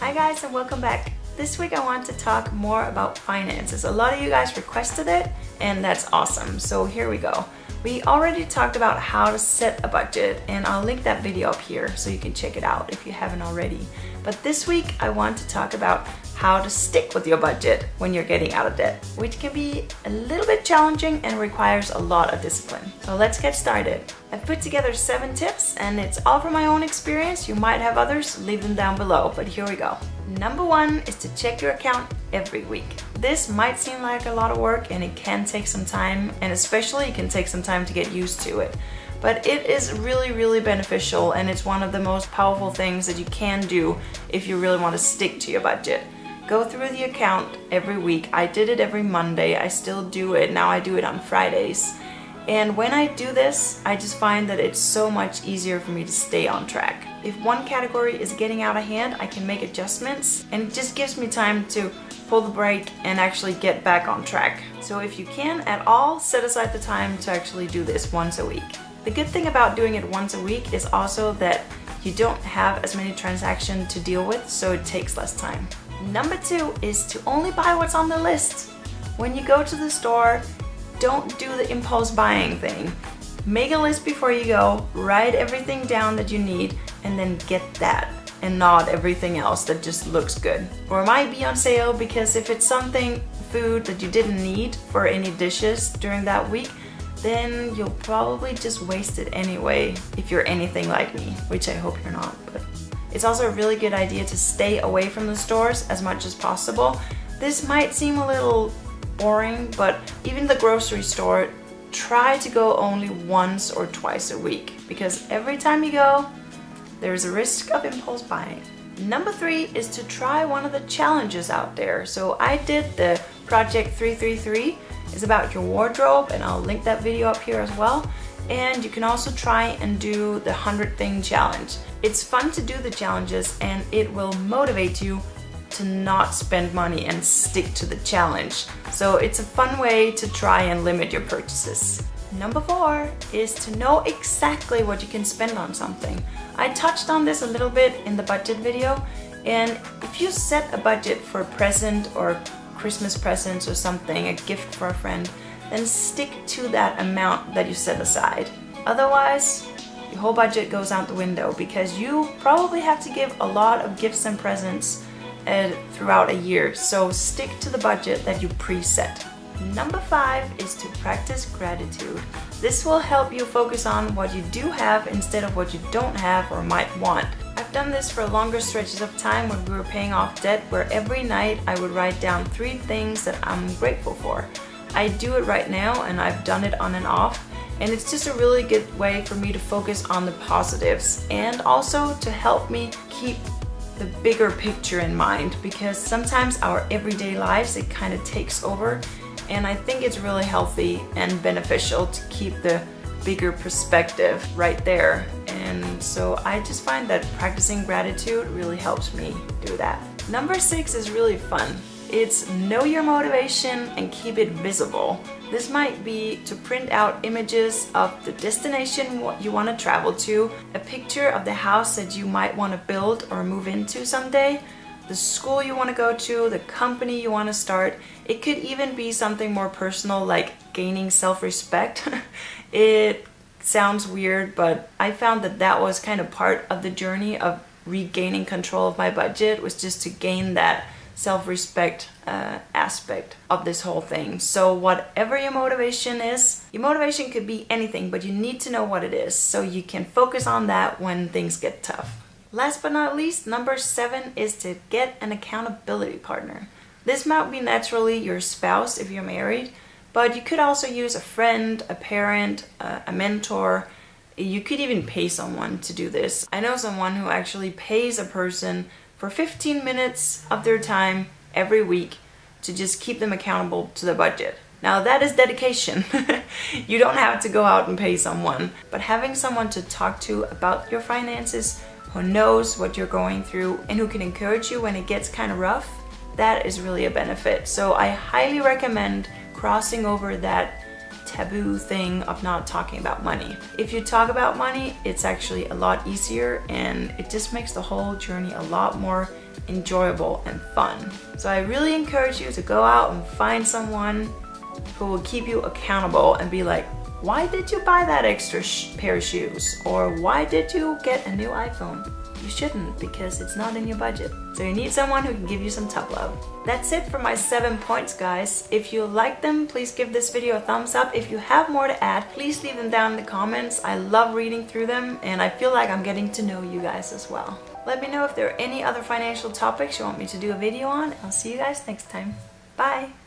Hi guys and welcome back. This week I want to talk more about finances. A lot of you guys requested it and that's awesome. So here we go. We already talked about how to set a budget and I'll link that video up here so you can check it out if you haven't already. But this week I want to talk about how to stick with your budget when you're getting out of debt, which can be a little bit challenging and requires a lot of discipline. So let's get started. I've put together 7 tips and it's all from my own experience. You might have others, leave them down below, but here we go. Number 1 is to check your account every week. This might seem like a lot of work and it can take some time, and especially it can take some time to get used to it. But it is really beneficial and it's one of the most powerful things that you can do if you really want to stick to your budget. Go through the account every week. I did it every Monday. I still do it. Now I do it on Fridays. And when I do this, I just find that it's so much easier for me to stay on track. If one category is getting out of hand, I can make adjustments and it just gives me time to pull the brake and actually get back on track. So if you can at all, set aside the time to actually do this once a week. The good thing about doing it once a week is also that you don't have as many transactions to deal with, so it takes less time. Number 2 is to only buy what's on the list. When you go to the store, don't do the impulse buying thing. Make a list before you go, write everything down that you need, and then get that and not everything else that just looks good. Or it might be on sale, because if it's food that you didn't need for any dishes during that week, then you'll probably just waste it anyway if you're anything like me, which I hope you're not. But it's also a really good idea to stay away from the stores as much as possible. This might seem a little boring, but even the grocery store, try to go only once or twice a week, because every time you go, there's a risk of impulse buying. Number 3 is to try one of the challenges out there. So I did the Project 333. It's about your wardrobe, and I'll link that video up here as well. And you can also try and do the 100 thing challenge. It's fun to do the challenges and it will motivate you to not spend money and stick to the challenge. So it's a fun way to try and limit your purchases. Number 4 is to know exactly what you can spend on something. I touched on this a little bit in the budget video, and if you set a budget for a present or Christmas presents or something, a gift for a friend, then stick to that amount that you set aside. Otherwise, your whole budget goes out the window, because you probably have to give a lot of gifts and presents throughout a year. So stick to the budget that you preset. Number 5 is to practice gratitude. This will help you focus on what you do have instead of what you don't have or might want. I've done this for longer stretches of time when we were paying off debt, where every night I would write down 3 things that I'm grateful for. I do it right now and I've done it on and off, and it's just a really good way for me to focus on the positives and also to help me keep the bigger picture in mind, because sometimes our everyday lives, it kind of takes over, and I think it's really healthy and beneficial to keep the bigger perspective right there. And so I just find that practicing gratitude really helps me do that. Number 6 is really fun. It's know your motivation and keep it visible. This might be to print out images of the destination you want to travel to, a picture of the house that you might want to build or move into someday, the school you want to go to, the company you want to start. It could even be something more personal, like gaining self-respect. It sounds weird, but I found that that was kind of part of the journey of regaining control of my budget, was just to gain that self-respect aspect of this whole thing. So whatever your motivation is, your motivation could be anything, but you need to know what it is so you can focus on that when things get tough. Last but not least, number 7 is to get an accountability partner. This might be naturally your spouse if you're married, but you could also use a friend, a parent, a mentor. You could even pay someone to do this. I know someone who actually pays a person for 15 minutes of their time every week to just keep them accountable to the budget. Now that is dedication. You don't have to go out and pay someone, but having someone to talk to about your finances, who knows what you're going through and who can encourage you when it gets kind of rough, that is really a benefit. So I highly recommend crossing over that taboo thing of not talking about money. If you talk about money, it's actually a lot easier and it just makes the whole journey a lot more enjoyable and fun. So I really encourage you to go out and find someone who will keep you accountable and be like, why did you buy that extra pair of shoes? Or why did you get a new iPhone? You shouldn't, because it's not in your budget. So you need someone who can give you some tough love. That's it for my 7 points, guys. If you like them, please give this video a thumbs up. If you have more to add, please leave them down in the comments. I love reading through them, and I feel like I'm getting to know you guys as well. Let me know if there are any other financial topics you want me to do a video on. I'll see you guys next time. Bye!